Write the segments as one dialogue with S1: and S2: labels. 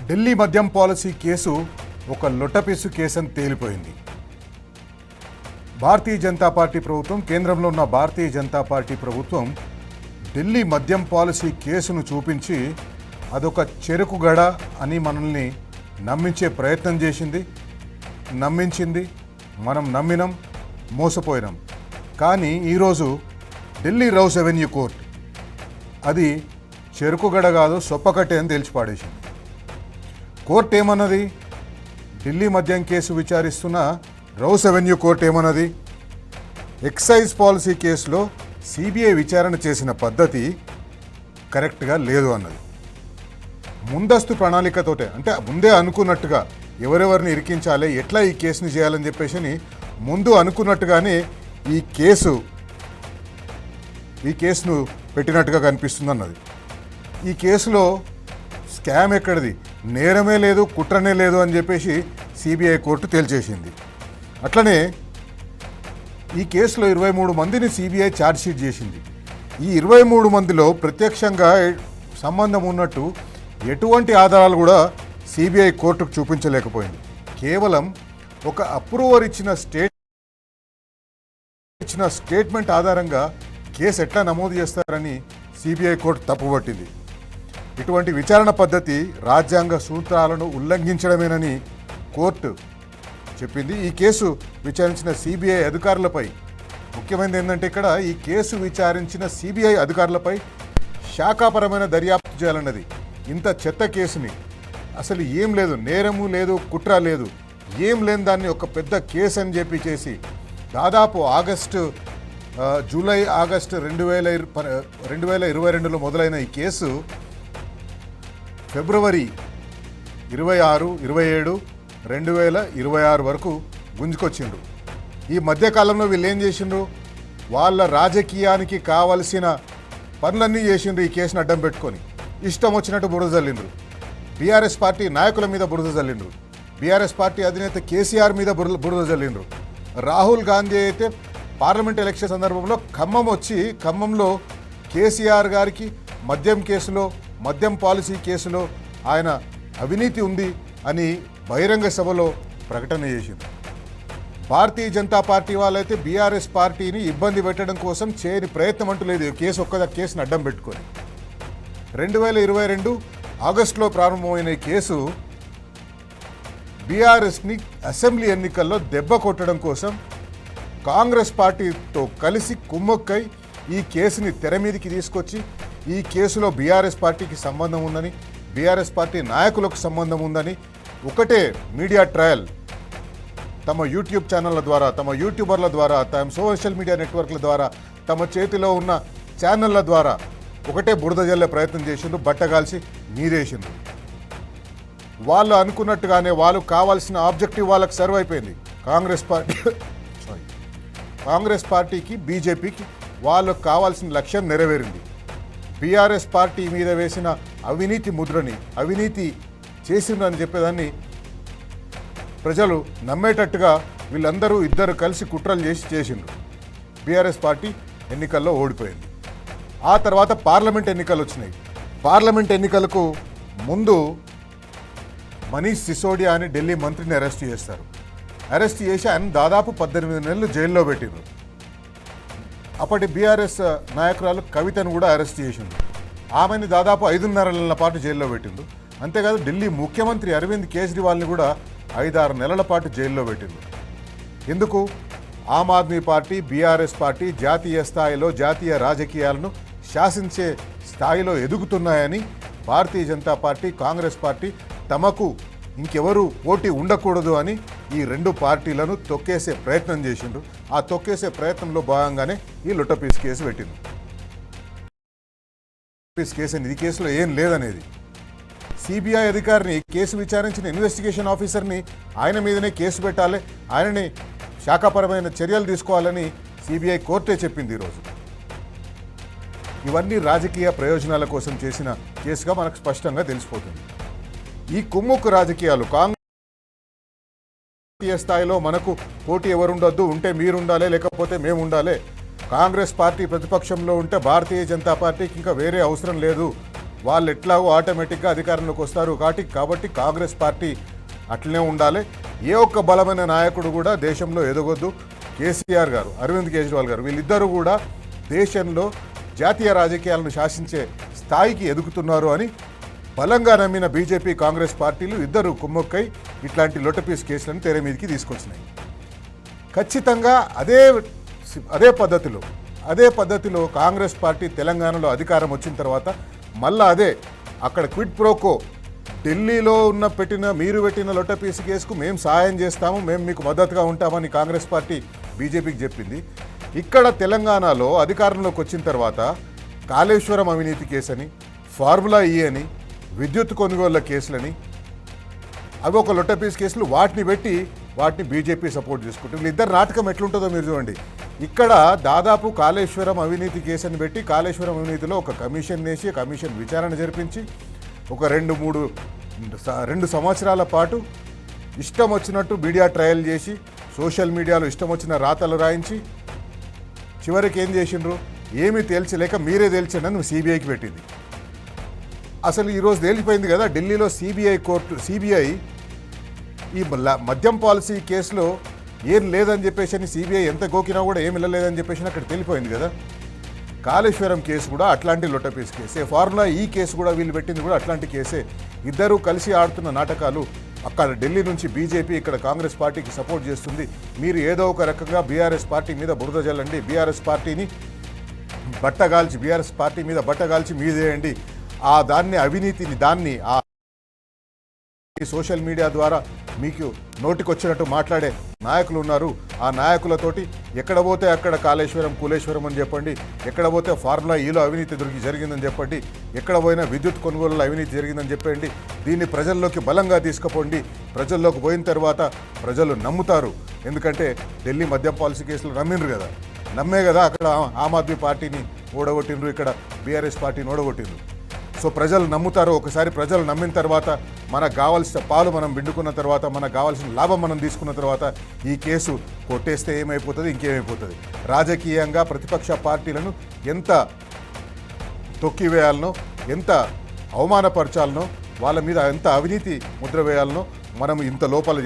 S1: ఢిల్లీ మద్యం policy case ఒక లొట్టపీసు case అని తేలిపోయింది. భారతీయ జనతా పార్టీ ప్రభుత్వం, కేంద్రంలో ఉన్న భారతీయ జనతా పార్టీ ప్రభుత్వం ఢిల్లీ మద్యం పాలసీ కేసును చూపించి అదొక చెరుకుగడ అని మనల్ని నమ్మించే ప్రయత్నం చేసింది, నమ్మించింది. మనం నమ్మినాం, మోసపోయినాం. కానీ ఈరోజు ఢిల్లీ రౌస్ అవెన్యూ కోర్టు అది చెరుకుగడ కాదు, సొప్పకట్టే అని తేల్చిపాడేసింది. కోర్టు ఏమన్నది? ఢిల్లీ మద్యం కేసు విచారిస్తున్న రౌస్ అవెన్యూ కోర్టు ఏమన్నది? ఎక్సైజ్ పాలసీ కేసులో సిబిఐ విచారణ చేసిన పద్ధతి కరెక్ట్గా లేదు అన్నది. ముందస్తు ప్రణాళికతోటే, అంటే ముందే అనుకున్నట్టుగా ఎవరెవరిని ఇరికించాలి, ఎట్లా ఈ కేసుని చేయాలని చెప్పేసి ముందు అనుకున్నట్టుగానే ఈ కేసును పెట్టినట్టుగా కనిపిస్తుంది అన్నది. ఈ కేసులో స్కామ్ ఎక్కడిది, నేరమే లేదు, కుట్రనే లేదు అని చెప్పేసి సిబిఐ కోర్టు తేల్చేసింది. అట్లనే ఈ కేసులో 23 మందిని సిబిఐ ఛార్జ్షీట్ చేసింది. ఈ 23 మందిలో ప్రత్యక్షంగా సంబంధం ఉన్నట్టు ఎటువంటి ఆధారాలు కూడా సిబిఐ కోర్టుకు చూపించలేకపోయింది. కేవలం ఒక అప్రూవర్ ఇచ్చిన స్టేట్మెంట్ ఆధారంగా కేసు ఎట్లా నమోదు చేస్తారని సిబిఐ కోర్టు తప్పుపట్టింది. ఇటువంటి విచారణ పద్ధతి రాజ్యాంగ సూత్రాలను ఉల్లంఘించడమేనని కోర్టు చెప్పింది. ఈ కేసు విచారించిన సిబిఐ అధికారులపై, ముఖ్యమైనది ఏంటంటే ఇక్కడ ఈ కేసు విచారించిన సిబిఐ అధికారులపై శాఖాపరమైన దర్యాప్తు చేయాలన్నది. ఇంత చెత్త కేసుని, అసలు ఏం లేదు, నేరము లేదు, కుట్ర లేదు, ఏం లేని దాన్ని ఒక పెద్ద కేసు అని చెప్పి చేసి దాదాపు జూలై ఆగస్టు 2022లో మొదలైన ఈ కేసు ఫిబ్రవరి 26, 27, 2026 వరకు గుంజుకొచ్చిండ్రు. ఈ మధ్యకాలంలో వీళ్ళు ఏం చేసిండ్రు? వాళ్ళ రాజకీయానికి కావలసిన పనులన్నీ చేసిండ్రు. ఈ కేసును అడ్డం పెట్టుకొని ఇష్టం వచ్చినట్టు బురద జల్లిండ్రు. బీఆర్ఎస్ పార్టీ నాయకుల మీద బురద జల్లిండ్రు. బీఆర్ఎస్ పార్టీ అధినేత కేసీఆర్ మీద బురద జల్లిండ్రు. రాహుల్ గాంధీ అయితే పార్లమెంట్ ఎలక్షన్ సందర్భంలో ఖమ్మంలో కేసీఆర్ గారికి మద్యం కేసులో, మద్యం పాలసీ కేసులో ఆయన అవినీతి ఉంది అని బహిరంగ సభలో ప్రకటన చేసింది. భారతీయ జనతా పార్టీ వాళ్ళైతే బీఆర్ఎస్ పార్టీని ఇబ్బంది పెట్టడం కోసం చేయని ప్రయత్నం అంటూ లేదు. కేసును అడ్డం పెట్టుకొని 2022 ఆగస్టులో ప్రారంభమైన ఈ కేసు బీఆర్ఎస్ని అసెంబ్లీ ఎన్నికల్లో దెబ్బ కొట్టడం కోసం కాంగ్రెస్ పార్టీతో కలిసి కుమ్మక్కై ఈ కేసుని తెర మీదకి తీసుకొచ్చి ఈ కేసులో బీఆర్ఎస్ పార్టీకి సంబంధం ఉందని, బీఆర్ఎస్ పార్టీ నాయకులకు సంబంధం ఉందని ఒకటే మీడియా ట్రయల్ తమ యూట్యూబ్ ఛానళ్ళ ద్వారా, తమ యూట్యూబర్ల ద్వారా, తమ సోషల్ మీడియా నెట్వర్క్ల ద్వారా, తమ చేతిలో ఉన్న ఛానళ్ళ ద్వారా ఒకటే బురద జల్లే ప్రయత్నం చేసిండ్రు. బట్టగాల్చి నీరేసిండ్రు. వాళ్ళు అనుకున్నట్టుగానే వాళ్ళు కావాల్సిన ఆబ్జెక్టివ్ వాళ్ళకి సర్వ్ అయిపోయింది. కాంగ్రెస్ పార్టీకి, బీజేపీకి వాళ్ళకు కావాల్సిన లక్ష్యం నెరవేరింది. బీఆర్ఎస్ పార్టీ మీద వేసిన అవినీతి ముద్రని, అవినీతి చేసిందని చెప్పేదాన్ని ప్రజలు నమ్మేటట్టుగా వీళ్ళందరూ ఇద్దరు కలిసి కుట్రలు చేసిండ్రు. బీఆర్ఎస్ పార్టీ ఎన్నికల్లో ఓడిపోయింది. ఆ తర్వాత పార్లమెంట్ ఎన్నికలు వచ్చినాయి. పార్లమెంట్ ఎన్నికలకు ముందు మనీష్ సిసోడియా అని ఢిల్లీ మంత్రిని అరెస్ట్ చేస్తారు. అరెస్ట్ చేసి ఆయన దాదాపు 18 నెలలు జైల్లో పెట్టిండ్రు. అప్పటి బీఆర్ఎస్ నాయకురాలు కవితను కూడా అరెస్ట్ చేసిండ్రు. ఆమెని దాదాపు 5.5 నెలల పాటు జైల్లో పెట్టిండ్రు. అంతేకాదు ఢిల్లీ ముఖ్యమంత్రి అరవింద్ కేజ్రీవాల్ని కూడా 5-6 నెలల పాటు జైల్లో పెట్టిండ్రు. ఎందుకు? Aam Aadmi party, BRS party జాతీయ స్థాయిలో జాతీయ రాజకీయాలను శాసించే స్థాయిలో ఎదుగుతున్నాయని భారతీయ జనతా పార్టీ, కాంగ్రెస్ పార్టీ తమకు ఇంకెవరూ పోటీ ఉండకూడదు అని ఈ రెండు పార్టీలను తొక్కేసే ప్రయత్నం చేసిండ్రు. ఆ తొక్కేసే ప్రయత్నంలో భాగంగానే ఈ లొట్టపీస్ కేసు పెట్టింది. ఈ కేసులో ఏం లేదనేది సిబిఐ అధికారిని, కేసు విచారించిన ఇన్వెస్టిగేషన్ ఆఫీసర్ని ఆయన మీదనే కేసు పెట్టాలి, ఆయనని శాఖాపరమైన చర్యలు తీసుకోవాలని సిబిఐ కోర్టే చెప్పింది ఈరోజు. ఇవన్నీ రాజకీయ ప్రయోజనాల కోసం చేసిన కేసుగా మనకు స్పష్టంగా తెలిసిపోతుంది. ఈ కుమ్ముక్కు రాజకీయాలు, కాంగ్రెస్ స్థాయిలో మనకు పోటీ ఎవరుండొద్దు, ఉంటే మీరుండాలి, లేకపోతే మేము ఉండాలి, కాంగ్రెస్ పార్టీ ప్రతిపక్షంలో ఉంటే భారతీయ జనతా పార్టీకి ఇంకా వేరే అవసరం లేదు, వాళ్ళు ఎట్లాగో ఆటోమేటిక్గా అధికారంలోకి వస్తారు కాబట్టి కాంగ్రెస్ పార్టీ అట్లనే ఉండాలి. ఏ ఒక్క బలమైన నాయకుడు కూడా దేశంలో ఎదగొద్దు. కేసీఆర్ గారు, అరవింద్ కేజ్రీవాల్ గారు వీళ్ళిద్దరూ కూడా దేశంలో జాతీయ రాజకీయాలను శాసించే స్థాయికి ఎదుగుతున్నారు అని బలంగా నమ్మిన బీజేపీ కాంగ్రెస్ పార్టీలు ఇద్దరు కుమ్మక్కై ఇట్లాంటి లొటపీస్ కేసులను తెర మీదకి తీసుకొచ్చినాయి. ఖచ్చితంగా అదే పద్ధతిలో కాంగ్రెస్ పార్టీ తెలంగాణలో అధికారం వచ్చిన తర్వాత మళ్ళా అక్కడ క్విడ్ ప్రోకో ఢిల్లీలో మీరు పెట్టిన లొటపీస్ కేసుకు మేము సహాయం చేస్తాము, మేము మీకు మద్దతుగా ఉంటామని కాంగ్రెస్ పార్టీ బీజేపీకి చెప్పింది. ఇక్కడ తెలంగాణలో అధికారంలోకి వచ్చిన తర్వాత కాళేశ్వరం అవినీతి కేసని, ఫార్ములా ఈ అని, విద్యుత్ కొనుగోళ్ల కేసులని, అవి ఒక లొటపీస్ కేసులు, వాటిని బీజేపీ సపోర్ట్ చేసుకుంటుంది. వీళ్ళిద్దరు నాటకం ఎట్లుంటుందో మీరు చూడండి. ఇక్కడ దాదాపు కాళేశ్వరం అవినీతి కేసుని పెట్టి కాళేశ్వరం అవినీతిలో ఒక కమిషన్ వేసి కమిషన్ విచారణ జరిపించి ఒక 2 సంవత్సరాల పాటు ఇష్టం వచ్చినట్టు మీడియా ట్రయల్ చేసి సోషల్ మీడియాలో ఇష్టం వచ్చిన రాతలు రాయించి చివరికి ఏం చేసిండ్రు, ఏమీ తేల్చలేక మీరే తేల్చండి అని సిబిఐకి పెట్టింది. అసలు ఈరోజు తేలిపోయింది కదా, ఢిల్లీలో సిబిఐ ఈ మద్యం పాలసీ కేసులో ఏం లేదని చెప్పేసి సిబిఐ ఎంత గోకినా కూడా ఏమి వెళ్ళలేదని చెప్పేసి అక్కడ తెలిపోయింది కదా. కాళేశ్వరం కేసు కూడా అట్లాంటి లొటపీస్ కేసే, ఫార్ములా ఈ కేసు కూడా వీళ్ళు పెట్టింది కూడా అట్లాంటి కేసే. ఇద్దరూ కలిసి ఆడుతున్న నాటకాలు. అక్కడ ఢిల్లీ నుంచి బీజేపీ, ఇక్కడ కాంగ్రెస్ పార్టీకి సపోర్ట్ చేస్తుంది. మీరు ఏదో ఒక రకంగా బీఆర్ఎస్ పార్టీ మీద బురద జల్లండి, బీఆర్ఎస్ పార్టీ మీద బట్టగాల్చి మీదేయండి. అవినీతిని సోషల్ మీడియా ద్వారా మీకు నోటికొచ్చినట్టు మాట్లాడే నాయకులు ఉన్నారు. ఆ నాయకులతోటి ఎక్కడ పోతే అక్కడ కూలేశ్వరం అని చెప్పండి, ఎక్కడ పోతే ఫార్ములా ఈలో అవినీతి జరిగిందని చెప్పండి, ఎక్కడ పోయినా విద్యుత్ కొనుగోలులో అవినీతి జరిగిందని చెప్పండి. దీన్ని ప్రజల్లోకి బలంగా తీసుకుపోండి. ప్రజల్లోకి పోయిన తర్వాత ప్రజలు నమ్ముతారు. ఎందుకంటే ఢిల్లీ మద్యం పాలసీ కేసులు నమ్మే కదా అక్కడ ఆమ్ ఆద్మీ పార్టీని ఓడగొట్టిండ్రు, ఇక్కడ బీఆర్ఎస్ పార్టీని ఓడగొట్టిండ్రు. సో ప్రజలు నమ్ముతారు. ఒకసారి ప్రజలు నమ్మిన తర్వాత మనకు కావాల్సిన పాలు మనం పిండుకున్న తర్వాత, మనకు కావాల్సిన లాభం మనం తీసుకున్న తర్వాత ఈ కేసు కొట్టేస్తే ఏమైపోతుంది, ఇంకేమైపోతుంది. రాజకీయంగా ప్రతిపక్ష పార్టీలను ఎంత తొక్కివేయాలనో, ఎంత అవమానపరచాలనో, వాళ్ళ మీద ఎంత అవినీతి ముద్ర వేయాలనో మనం ఇంత లోపల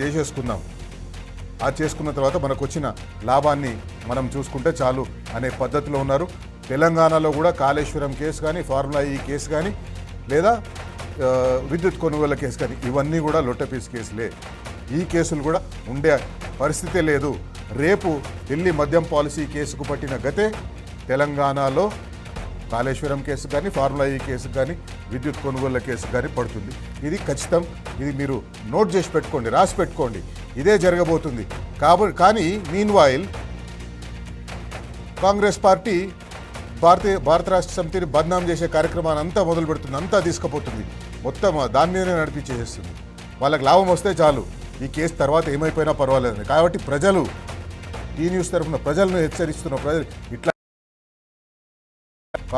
S1: చేసుకున్న తర్వాత మనకు వచ్చిన లాభాన్ని మనం చూసుకుంటే చాలు అనే పద్ధతిలో ఉన్నారు. తెలంగాణలో కూడా కాళేశ్వరం కేసు కానీ, ఫార్ములా ఈ కేసు కానీ, లేదా విద్యుత్ కొనుగోళ్ల కేసు కానీ, ఇవన్నీ కూడా లొట్టపీస్ కేసులే. ఈ కేసులు కూడా ఉండే పరిస్థితే లేదు. రేపు ఢిల్లీ మద్యం పాలసీ కేసుకు పట్టిన గతే తెలంగాణలో కాళేశ్వరం కేసు కానీ, ఫార్ములా ఈ కేసు కానీ, విద్యుత్ కొనుగోళ్ల కేసు కానీ పడుతుంది. ఇది ఖచ్చితం. ఇది మీరు నోట్ చేసి పెట్టుకోండి, రాసి పెట్టుకోండి. ఇదే జరగబోతుంది. కానీ మీన్వైల్ కాంగ్రెస్ పార్టీ భారత రాష్ట్ర సమితిని బద్నాం చేసే కార్యక్రమాన్ని అంతా మొదలు పెడుతుంది, అంతా తీసుకుపోతుంది, మొత్తం దాని మీదనే నడిపించేస్తుంది. వాళ్ళకి లాభం వస్తే చాలు, ఈ కేసు తర్వాత ఏమైపోయినా పర్వాలేదని. కాబట్టి ప్రజలు, ఈ న్యూస్ తరఫున ప్రజలను హెచ్చరిస్తున్న ప్రజలు, ఇట్లా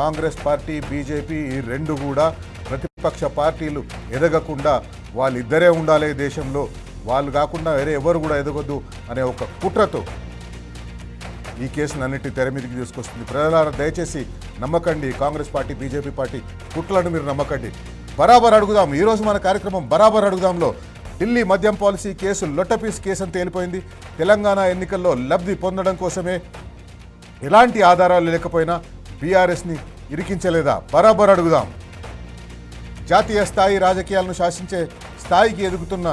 S1: కాంగ్రెస్ పార్టీ, బీజేపీ ఈ రెండు కూడా ప్రతిపక్ష పార్టీలు ఎదగకుండా వాళ్ళిద్దరే ఉండాలి దేశంలో, వాళ్ళు కాకుండా వేరే ఎవరు కూడా ఎదగొద్దు అనే ఒక కుట్రతో ఈ కేసును అన్నిటి తెర మీదకి తీసుకొస్తుంది. ప్రజలారా దయచేసి నమ్మకండి, కాంగ్రెస్ పార్టీ, బీజేపీ పార్టీ కుట్రలను మీరు నమ్మకండి. బరాబర్ అడుగుదాం. ఈరోజు మన కార్యక్రమం బరాబర్ అడుగుదాంలో ఢిల్లీ మద్యం పాలసీ కేసు లొట్టపీస్ కేసు అని తేలిపోయింది. తెలంగాణ ఎన్నికల్లో లబ్ధి పొందడం కోసమే ఎలాంటి ఆధారాలు లేకపోయినా బీఆర్ఎస్ని ఇరికించలేదా? బరాబర్ అడుగుదాం. జాతీయ స్థాయి రాజకీయాలను శాసించే స్థాయికి ఎదుగుతున్న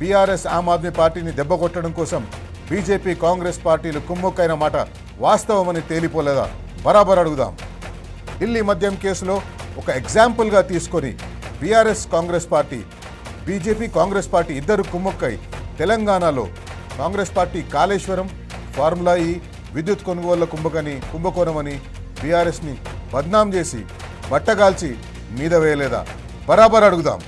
S1: బీఆర్ఎస్, ఆమ్ ఆద్మీ పార్టీని దెబ్బకొట్టడం కోసం బీజేపీ, కాంగ్రెస్ పార్టీలు కుమ్మక్కైన మాట వాస్తవమని తేలిపోలేదా? బరాబర్ అడుగుదాం. ఢిల్లీ మద్యం కేసులో ఒక ఎగ్జాంపుల్గా తీసుకొని BRS, Congress party, BJP, Congress party ఇద్దరు కుమ్మక్కై తెలంగాణలో కాంగ్రెస్ పార్టీ కాళేశ్వరం, ఫార్ములా ఈ, విద్యుత్ కొనుగోళ్ల కుంభకోణమని బీఆర్ఎస్ని బద్నాం చేసి బట్టగాల్చి మీద వేయలేదా? బరాబర్ అడుగుదాం.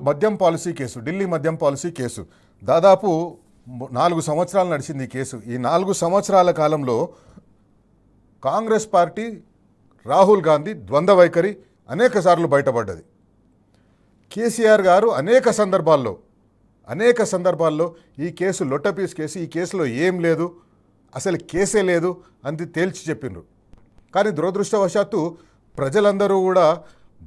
S1: మద్యం పాలసీ కేసు, ఢిల్లీ మద్యం పాలసీ కేసు దాదాపు 4 సంవత్సరాలు నడిచింది ఈ కేసు. ఈ 4 సంవత్సరాల కాలంలో కాంగ్రెస్ పార్టీ, రాహుల్ గాంధీ ద్వంద్వ వైఖరి అనేక సార్లు బయటపడ్డది. కేసీఆర్ గారు అనేక సందర్భాల్లో ఈ కేసు లొట్టపీస్ కేసు, ఈ కేసులో ఏం లేదు, అసలు కేసే లేదు అని తేల్చి చెప్పిండ్రు. కానీ దురదృష్టవశాత్తు ప్రజలందరూ కూడా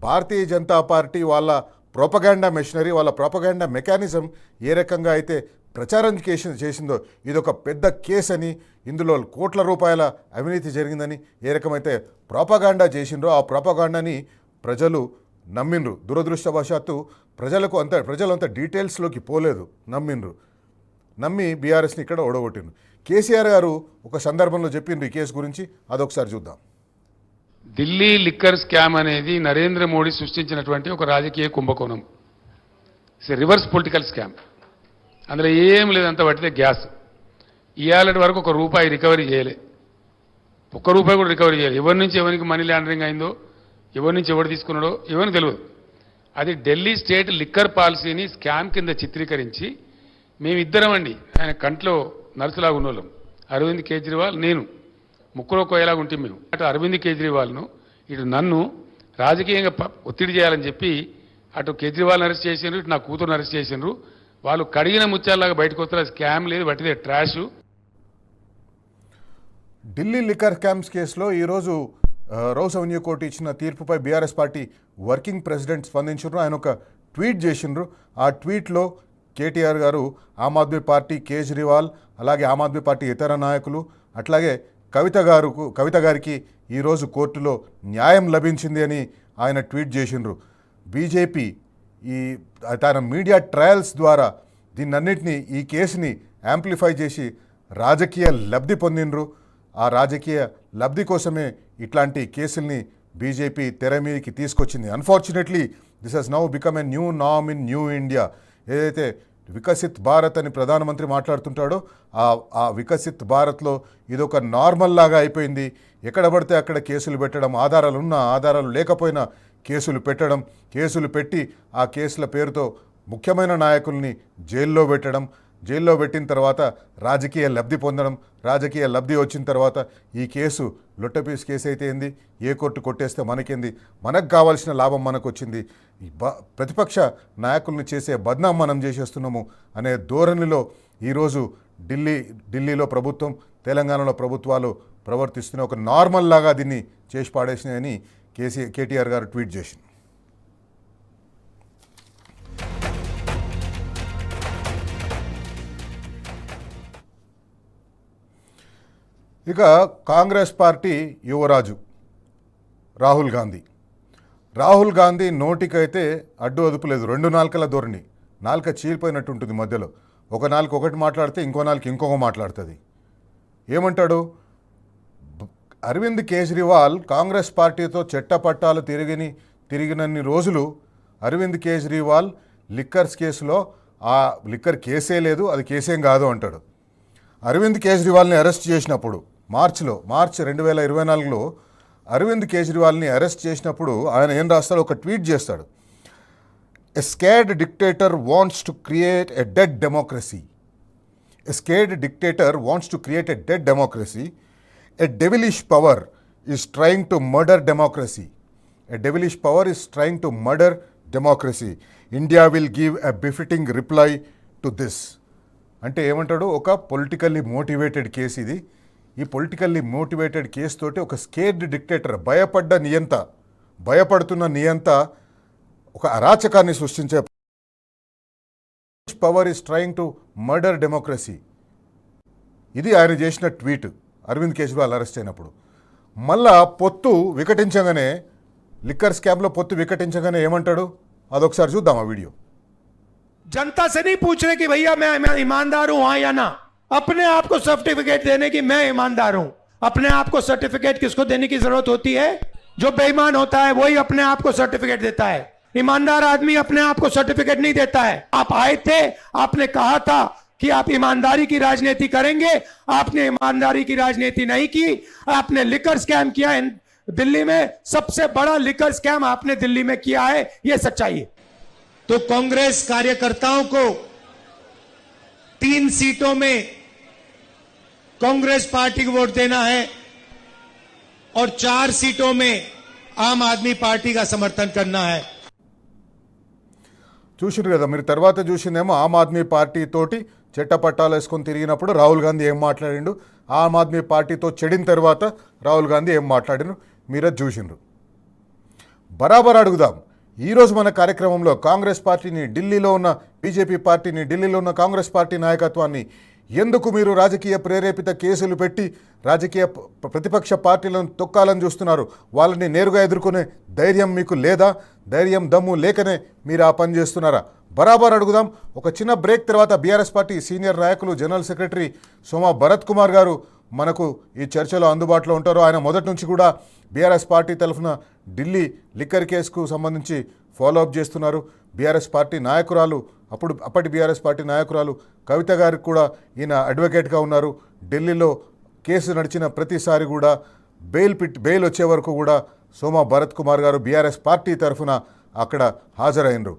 S1: భారతీయ జనతా పార్టీ వాళ్ళ ప్రోపగాండా మెషినరీ, వాళ్ళ ప్రోపగాండా మెకానిజం ఏ రకంగా అయితే ప్రచారం చేసిందో ఇదొక పెద్ద కేసు అని, ఇందులో కోట్ల రూపాయల అవినీతి జరిగిందని ఏ రకమైతే ప్రోపగాండా చేసిండ్రో ఆ ప్రోపగాండాని ప్రజలు నమ్మిండ్రు. దురదృష్టవశాత్తు ప్రజలు అంత డీటెయిల్స్లోకి పోలేదు, నమ్మి బీఆర్ఎస్ని ఇక్కడ ఓడగొట్టిండ్రు. కేసీఆర్ గారు ఒక సందర్భంలో చెప్పిండ్రు ఈ కేసు గురించి, అదొకసారి చూద్దాం.
S2: ఢిల్లీ లిక్కర్ స్కామ్ అనేది నరేంద్ర మోడీ సృష్టించినటువంటి ఒక రాజకీయ కుంభకోణం. It's reverse political scam. అందులో ఏం లేదంత పట్టితే గ్యాస్. ఇవాళ వరకు ₹1 రికవరీ చేయలే, ₹1 కూడా రికవరీ చేయలేదు. ఎవరి నుంచి ఎవరికి మనీ లాండరింగ్ అయిందో, ఎవరి నుంచి ఎవరు తీసుకున్నాడో ఎవరికి తెలియదు. అది ఢిల్లీ స్టేట్ లిక్కర్ పాలసీని స్కామ్ కింద చిత్రీకరించి మేమిద్దరం అండి, ఆయన కంట్లో నర్సులాగా ఉన్నోళ్ళం, అరవింద్ కేజ్రీవాల్ నేను, ముక్కులో కోయలాగా ఉంటే మేము. అటు అరవింద్ కేజ్రీవాల్ను ఇటు నన్ను రాజకీయంగా ఒత్తిడి చేయాలని చెప్పి అటు కేజ్రీవాల్ని అరెస్ట్ చేసిండ్రు, ఇటు నా కూతురుని అరెస్ట్ చేసిండ్రు. వాళ్ళు కడిగిన ముత్యాలలాగా బయటకు వస్తారు. స్కామ్ లేదు, బట్టిదే ట్రాష్.
S1: ఢిల్లీ లిక్కర్ స్కామ్స్ కేసులో ఈరోజు రౌస్ అవెన్యూ కోర్టు ఇచ్చిన తీర్పుపై బీఆర్ఎస్ పార్టీ వర్కింగ్ ప్రెసిడెంట్ స్పందించారు. ఆయన ఒక ట్వీట్ చేసిండ్రు. ఆ ట్వీట్లో కేటీఆర్ గారు, ఆమ్ ఆద్మీ పార్టీ కేజ్రీవాల్, అలాగే ఆమ్ ఆద్మీ పార్టీ ఇతర నాయకులు, అట్లాగే కవిత గారికి ఈరోజు కోర్టులో న్యాయం లభించింది అని ఆయన ట్వీట్ చేసిండ్రు. బీజేపీ తన మీడియా ట్రయల్స్ ద్వారా దీన్నన్నింటినీ, ఈ కేసుని యాంప్లిఫై చేసి రాజకీయ లబ్ధి పొందిండ్రు. ఆ రాజకీయ లబ్ధి కోసమే ఇట్లాంటి కేసుల్ని బీజేపీ తెర మీదకి తీసుకొచ్చింది. Unfortunately this has now become a new norm in new India. ఏదైతే వికసిత్ భారత్ అని ప్రధానమంత్రి మాట్లాడుతుంటాడో ఆ వికసిత్ భారత్లో ఇదొక నార్మల్ లాగా అయిపోయింది. ఎక్కడ పడితే అక్కడ కేసులు పెట్టడం, ఆధారాలు ఉన్నా ఆధారాలు లేకపోయినా కేసులు పెట్టడం, కేసులు పెట్టి ఆ కేసుల పేరుతో ముఖ్యమైన నాయకుల్ని జైల్లో పెట్టిన తర్వాత రాజకీయ లబ్ధి పొందడం, రాజకీయ లబ్ధి వచ్చిన తర్వాత ఈ కేసు లొట్టపీస్ కేసు అయితే ఏంది, ఏ కోర్టు కొట్టేస్తే మనకేంది, మనకు కావాల్సిన లాభం మనకు వచ్చింది, ప్రతిపక్ష నాయకుల్ని చేసే బద్నాం మనం చేసేస్తున్నాము అనే ధోరణిలో ఈరోజు ఢిల్లీలో ప్రభుత్వం, తెలంగాణలో ప్రభుత్వాలు ప్రవర్తిస్తున్న ఒక నార్మల్ లాగా దీన్ని చేసి పాడేసినాయని కేటీఆర్ గారు ట్వీట్ చేసింది. ఇక కాంగ్రెస్ పార్టీ యువరాజు రాహుల్ గాంధీ నోటికైతే అడ్డు అదుపు లేదు, 2 నాలుకల ధోరణి, నాలుక చీలిపోయినట్టు ఉంటుంది మధ్యలో. ఒక నాలుక ఒకటి మాట్లాడితే ఇంకో నాలుక ఇంకొక మాట్లాడుతుంది. ఏమంటాడు, అరవింద్ కేజ్రీవాల్ కాంగ్రెస్ పార్టీతో చట్టపట్టాలు తిరిగినన్ని రోజులు అరవింద్ కేజ్రీవాల్ లిక్కర్స్ కేసులో ఆ లిక్కర్ కేసే లేదు, అది కేసేం కాదు అంటాడు. అరవింద్ కేజ్రీవాల్ని అరెస్ట్ చేసినప్పుడు మార్చి 2024లో అరవింద్ కేజ్రీవాల్ని అరెస్ట్ చేసినప్పుడు ఆయన ఏం రాస్తాడు, ఒక ట్వీట్ చేస్తాడు. A scared dictator wants to create a dead democracy. A devilish power is trying to murder democracy. India will give a befitting reply to this. అంటే ఏమంటాడు, ఒక పొలిటికల్లీ మోటివేటెడ్ కేసు ఇది. ఈ పొలిటికల్లీ మోటివేటెడ్ కేసు తోటి ఒక scared dictator, భయపడుతున్న నియంత ఒక అరాచకాన్ని సృష్టించే power is trying to murder democracy. ఇది ఆయన చేసిన ట్వీట్ అరవింద్ కేజ్రీవాల్ అరెస్ట్ అయినప్పుడు. మళ్ళా పొత్తు వికటించగానే, లిక్కర్ స్కామ్లో పొత్తు వికటించగానే ఏమంటాడు, అదొకసారి చూద్దాం ఆ వీడియో.
S3: जनता से नहीं पूछ रहे कि भैया मैं ईमानदार हूं हाँ या ना, अपने आप को सर्टिफिकेट देने की मैं ईमानदार हूं. अपने आप को सर्टिफिकेट किसको देने की जरूरत होती है? जो बेईमान होता है वही अपने आप को सर्टिफिकेट देता है. ईमानदार आदमी अपने आप को सर्टिफिकेट नहीं देता है. आप आए थे, आपने कहा था कि आप ईमानदारी की राजनीति करेंगे, आपने ईमानदारी की राजनीति नहीं की. आपने लिकर स्कैम किया दिल्ली में, सबसे बड़ा लिकर स्कैम आपने दिल्ली में किया है, यह सच्चाई है. तो कांग्रेस कार्यकर्ताओं को 3 सीटों में कांग्रेस पार्टी को वोट देना है और 4 सीटों में आम आदमी पार्टी का समर्थन करना है.
S1: చూసిండ్రు కదా మీరు. తర్వాత చూసిందేమో ఆమ్ ఆద్మీ పార్టీ తోటి చెట్టపట్టాలు వేసుకొని తిరిగినప్పుడు రాహుల్ గాంధీ ఏం మాట్లాడిండు, ఆమ్ ఆద్మీ పార్టీతో చెడిన తర్వాత రాహుల్ గాంధీ ఏం మాట్లాడిండ్రు మీరే చూసిండ్రు. బరాబర్ అడుగుదాం. ఈరోజు మన కార్యక్రమంలో కాంగ్రెస్ పార్టీని, ఢిల్లీలో ఉన్న బీజేపీ పార్టీని, ఢిల్లీలో ఉన్న కాంగ్రెస్ పార్టీ నాయకత్వాన్ని ఎందుకు మీరు రాజకీయ ప్రేరేపిత కేసులు పెట్టి రాజకీయ ప్రతిపక్ష పార్టీలను తొక్కాలని చూస్తున్నారు? వాళ్ళని నేరుగా ఎదుర్కొనే ధైర్యం మీకు లేదా? ధైర్యం దమ్ము లేకనే మీరు ఆ పని చేస్తున్నారా? బరాబర్ అడుగుదాం. ఒక చిన్న బ్రేక్ తర్వాత బీఆర్ఎస్ పార్టీ సీనియర్ నాయకులు జనరల్ సెక్రటరీ సోమా భరత్ కుమార్ గారు మనకు ఈ చర్చలో అందుబాటులో ఉంటారు. ఆయన మొదటి నుంచి కూడా బీఆర్ఎస్ పార్టీ తరఫున ఢిల్లీ లిక్కర్ కేసుకు సంబంధించి ఫాలోఅప్ చేస్తున్నారు. బీఆర్ఎస్ పార్టీ నాయకురాలు, అప్పటి బీఆర్ఎస్ పార్టీ నాయకురాలు కవిత గారికి కూడా ఈయన అడ్వకేట్గా ఉన్నారు. ఢిల్లీలో కేసు నడిచిన ప్రతిసారి కూడా బెయిల్ వచ్చే వరకు కూడా సోమా భరత్ కుమార్ గారు బీఆర్ఎస్ పార్టీ తరఫున అక్కడ హాజరైనరు.